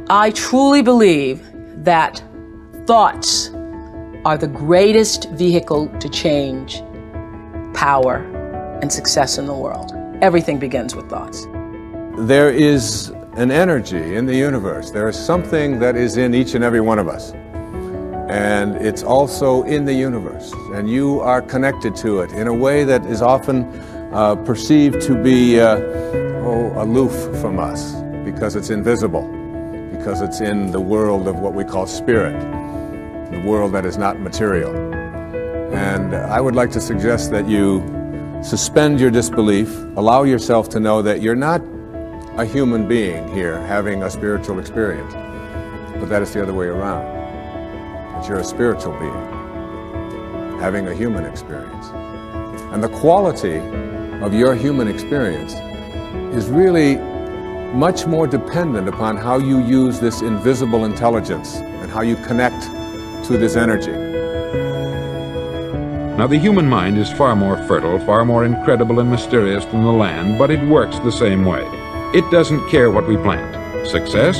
I truly believe that thoughts are the greatest vehicle to change, power, and success in the world. Everything begins with thoughts. There is an energy in the universe. There is something that is in each and every one of us. And it's also in the universe. And you are connected to it in a way that is often perceived to be aloof from us, because it's invisible, because it's in the world of what we call spirit, the world that is not material. And I would like to suggest that you suspend your disbelief, allow yourself to know that you're not a human being here having a spiritual experience, but that it's the other way around. That you're a spiritual being having a human experience. And the quality of your human experience is really much more dependent upon how you use this invisible intelligence and how you connect to this energy. Now, the human mind is far more fertile, far more incredible and mysterious than the land, but it works the same way. It doesn't care what we plant. Success,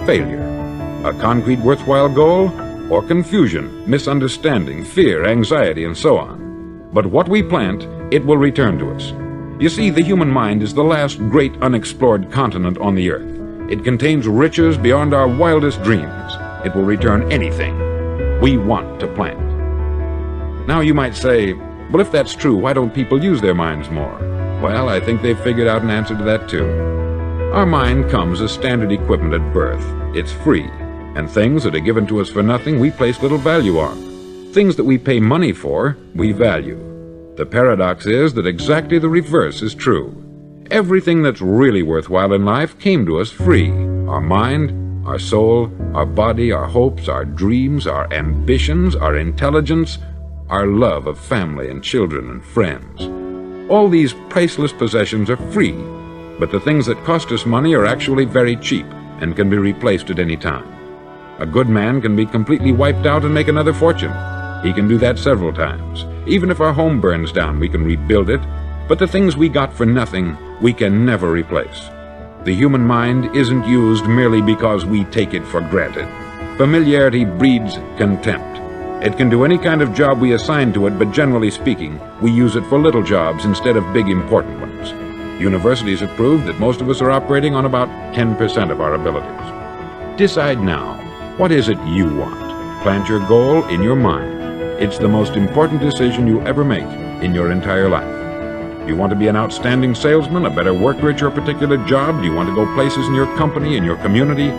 failure. A concrete worthwhile goal, or confusion, misunderstanding, fear, anxiety, and so on. But what we plant, it will return to us. You see, the human mind is the last great unexplored continent on the earth. It contains riches beyond our wildest dreams. It will return anything we want to plant. Now you might say, well, if that's true, why don't people use their minds more? Well, I think they've figured out an answer to that too. Our mind comes as standard equipment at birth. It's free, and things that are given to us for nothing we place little value on. Things that we pay money for, we value. The paradox is that exactly the reverse is true. Everything that's really worthwhile in life came to us free. Our mind, our soul, our body, our hopes, our dreams, our ambitions, our intelligence, our love of family and children and friends. All these priceless possessions are free, but the things that cost us money are actually very cheap and can be replaced at any time. A good man can be completely wiped out and make another fortune. He can do that several times. Even if our home burns down, we can rebuild it, but the things we got for nothing, we can never replace. The human mind isn't used merely because we take it for granted. Familiarity breeds contempt. It can do any kind of job we assign to it, but generally speaking, we use it for little jobs instead of big important ones. Universities have proved that most of us are operating on about 10% of our abilities. Decide now, what is it you want? Plant your goal in your mind. It's the most important decision you ever make in your entire life. Do you want to be an outstanding salesman, a better worker at your particular job? Do you want to go places in your company, in your community?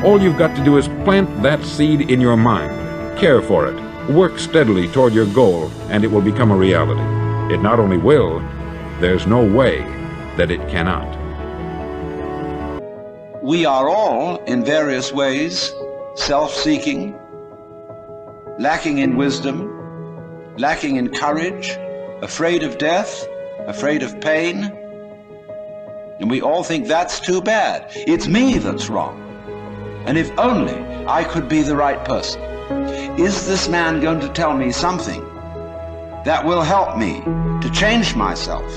All you've got to do is plant that seed in your mind. Care for it. Work steadily toward your goal, and it will become a reality. It not only will, there's no way that it cannot. We are all, in various ways, self-seeking, lacking in wisdom, lacking in courage, afraid of death, afraid of pain, and we all think that's too bad. It's me that's wrong. And if only I could be the right person. Is this man going to tell me something that will help me to change myself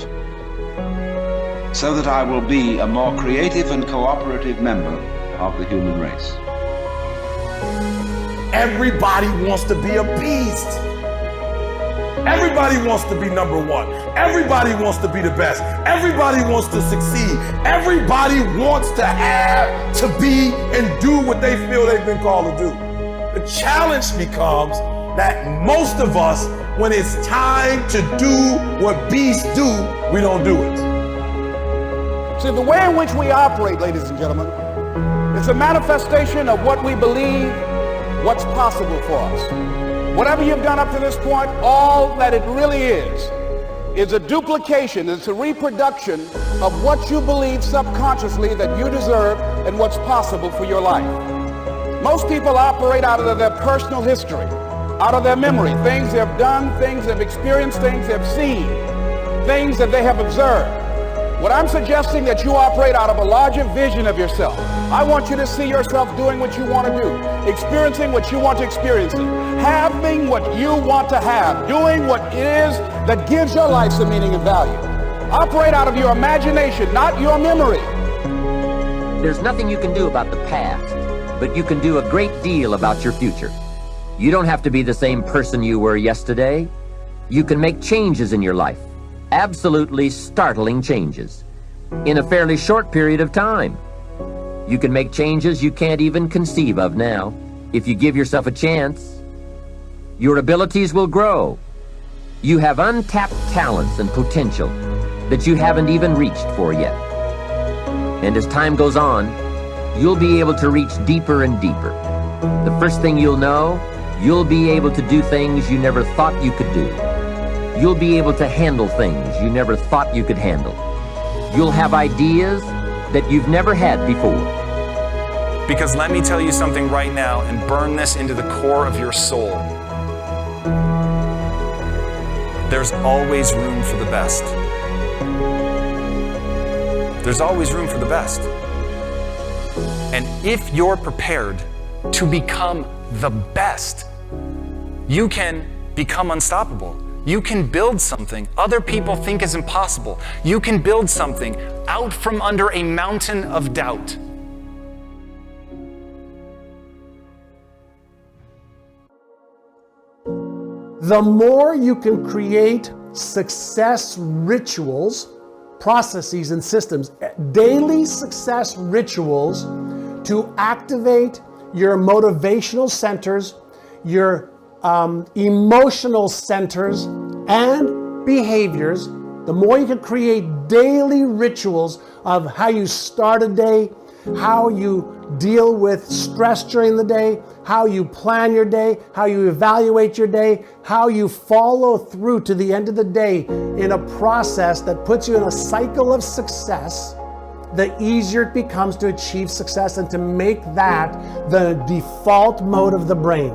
so that I will be a more creative and cooperative member of the human race? Everybody wants to be a beast. Everybody wants to be number one. Everybody wants to be the best. Everybody wants to succeed. Everybody wants to have, to be, and do what they feel they've been called to do. The challenge becomes that most of us, when it's time to do what beasts do, we don't do it. See, the way in which we operate, ladies and gentlemen, is a manifestation of what we believe, what's possible for us. Whatever you've done up to this point, all that it really is a duplication, it's a reproduction of what you believe subconsciously that you deserve and what's possible for your life. Most people operate out of their personal history, out of their memory, things they've done, things they've experienced, things they've seen, things that they have observed. What I'm suggesting that you operate out of a larger vision of yourself. I want you to see yourself doing what you want to do, experiencing what you want to experience, having what you want to have, doing what it is that gives your life some meaning and value. Operate out of your imagination, not your memory. There's nothing you can do about the past. but you can do a great deal about your future. You don't have to be the same person you were yesterday. You can make changes in your life, absolutely startling changes, in a fairly short period of time. You can make changes you can't even conceive of now, if you give yourself a chance. Your abilities will grow. You have untapped talents and potential that you haven't even reached for yet. And as time goes on, you'll be able to reach deeper and deeper. The first thing you'll know, you'll be able to do things you never thought you could do. You'll be able to handle things you never thought you could handle. You'll have ideas that you've never had before. Because let me tell you something right now and burn this into the core of your soul. There's always room for the best. There's always room for the best. And if you're prepared to become the best, you can become unstoppable. You can build something other people think is impossible. You can build something out from under a mountain of doubt. The more you can create success rituals, processes, and systems, daily success rituals to activate your motivational centers, your emotional centers, and behaviors, the more you can create daily rituals of how you start a day, how you deal with stress during the day, how you plan your day, how you evaluate your day, how you follow through to the end of the day in a process that puts you in a cycle of success, the easier it becomes to achieve success and to make that the default mode of the brain.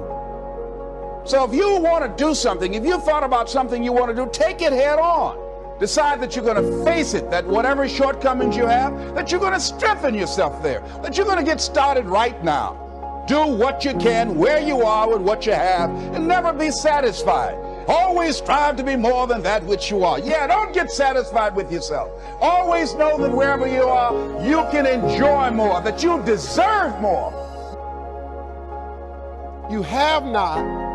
So if you want to do something, if you've thought about something you want to do, take it head on. Decide that you're going to face it, that whatever shortcomings you have, that you're going to strengthen yourself there, that you're going to get started right now. Do what you can, where you are with what you have, and never be satisfied. Always strive to be more than that which you are. Yeah, don't get satisfied with yourself. Always know that wherever you are, you can enjoy more, that you deserve more. You have not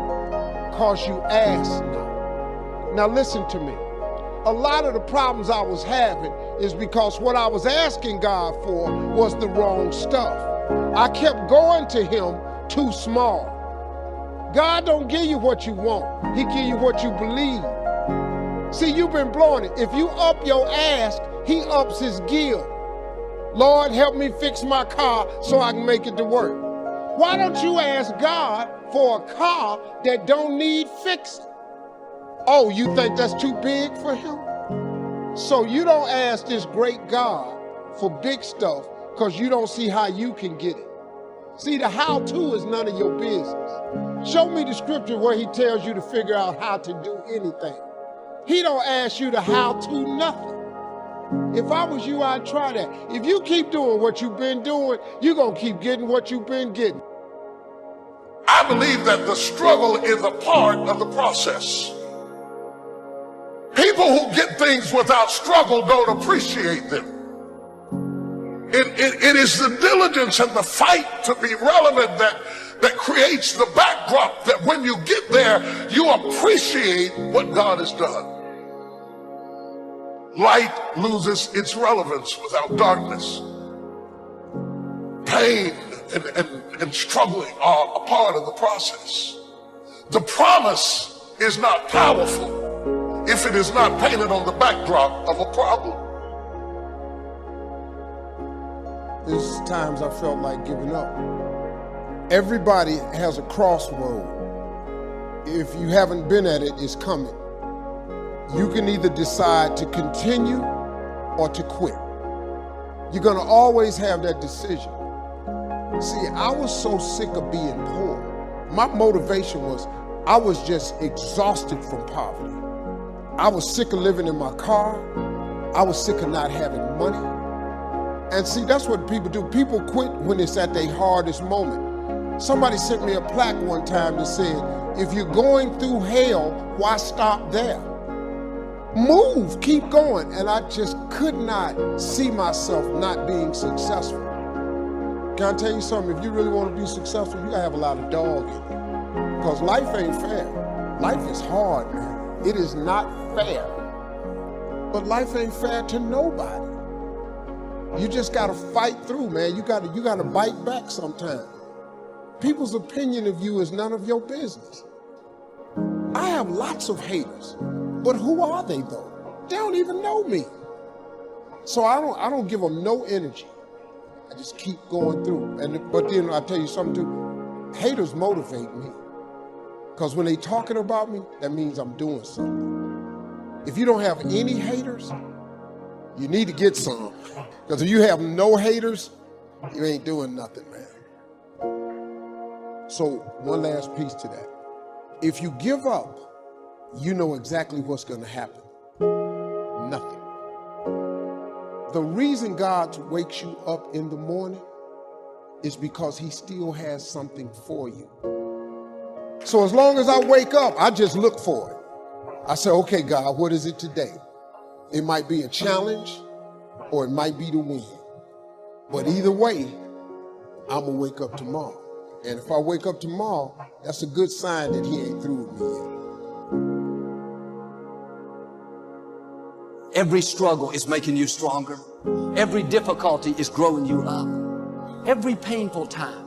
because you ask not. Now listen to me. A lot of the problems I was having is because what I was asking God for was the wrong stuff. I kept going to him too small. God don't give you what you want. He give you what you believe. See, you've been blowing it. If you up your ask, he ups his gill. Lord, help me fix my car so I can make it to work. Why don't you ask God for a car that don't need fixing? Oh, you think that's too big for him? So you don't ask this great God for big stuff because you don't see how you can get it. See, the how-to is none of your business. Show me the scripture where he tells you to figure out how to do anything. He don't ask you to how-to nothing. If I was you, I'd try that. If you keep doing what you've been doing, you're going to keep getting what you've been getting. I believe that the struggle is a part of the process. People who get things without struggle don't appreciate them. It is the diligence and the fight to be relevant that creates the backdrop that when you get there, you appreciate what God has done. Light loses its relevance without darkness. Pain and struggling are a part of the process. The promise is not powerful if it is not painted on the backdrop of a problem. There's times I felt like giving up. Everybody has a crossroad. If you haven't been at it, it's coming. You can either decide to continue or to quit. You're gonna always have that decision. See, I was so sick of being poor. My motivation was, I was just exhausted from poverty. I was sick of living in my car. I was sick of not having money. And see, that's what people do. People quit when it's at their hardest moment. Somebody sent me a plaque one time that said, if you're going through hell, why stop there? Move, keep going. And I just could not see myself not being successful. Can I tell you something? If you really want to be successful, you gotta have a lot of dog in you. Because life ain't fair. Life is hard, man. It is not fair. But life ain't fair to nobody. You just gotta fight through, man. You gotta bite back sometimes. People's opinion of you is none of your business. I have lots of haters, but who are they though? They don't even know me. So I don't give them no energy. I just keep going through. But then I tell you something too, haters motivate me. Because when they talking about me, that means I'm doing something. If you don't have any haters, you need to get some. Because if you have no haters, you ain't doing nothing, man. So one last piece to that. If you give up, you know exactly what's going to happen. Nothing. The reason God wakes you up in the morning is because he still has something for you. So as long as I wake up, I just look for it. I say, okay, God, what is it today? It might be a challenge or it might be the win. But either way, I'm going to wake up tomorrow. And if I wake up tomorrow, that's a good sign that he ain't through with me yet. Every struggle is making you stronger. Every difficulty is growing you up. Every painful time,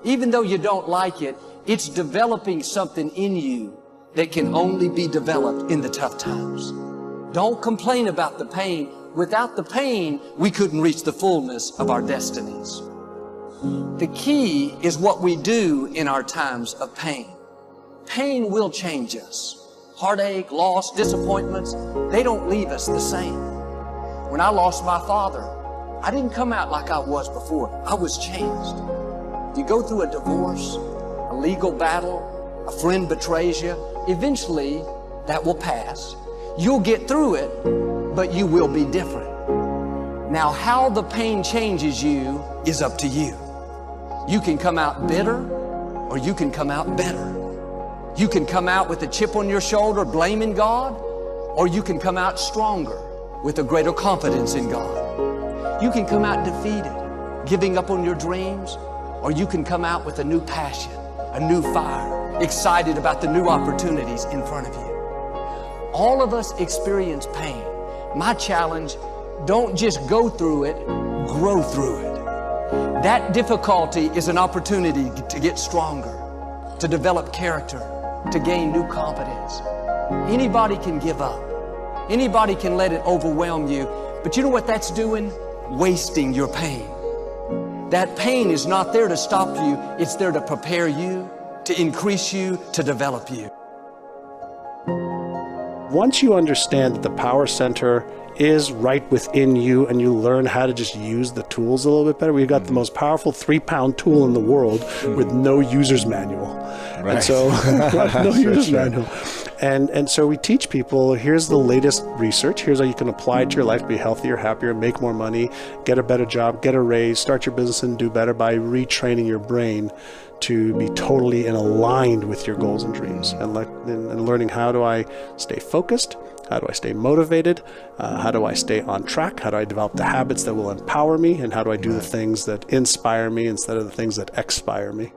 even though you don't like it, it's developing something in you that can only be developed in the tough times. Don't complain about the pain. Without the pain, we couldn't reach the fullness of our destinies. The key is what we do in our times of pain. Pain will change us. Heartache, loss, disappointments, they don't leave us the same. When I lost my father, I didn't come out like I was before. I was changed. You go through a divorce, a legal battle, a friend betrays you, eventually that will pass. You'll get through it, but you will be different. Now, how the pain changes you is up to you. You can come out bitter, or you can come out better. You can come out with a chip on your shoulder blaming God, or you can come out stronger with a greater confidence in God. You can come out defeated, giving up on your dreams, or you can come out with a new passion, a new fire, excited about the new opportunities in front of you. All of us experience pain. My challenge, don't just go through it, grow through it. That difficulty is an opportunity to get stronger, to develop character, to gain new confidence. Anybody can give up. Anybody can let it overwhelm you. But you know what that's doing? Wasting your pain. That pain is not there to stop you. It's there to prepare you, to increase you, to develop you. Once you understand that the power center is right within you and you learn how to just use the tools a little bit better, we've got the most powerful 3-pound tool in the world with no user's manual. Right. And so, no user's manual. And so we teach people, here's the latest research, here's how you can apply it to your life to be healthier, happier, make more money, get a better job, get a raise, start your business and do better by retraining your brain to be totally aligned with your goals and dreams, and learning how do I stay focused, how do I stay motivated, how do I stay on track, how do I develop the habits that will empower me, and how do I do the things that inspire me instead of the things that expire me.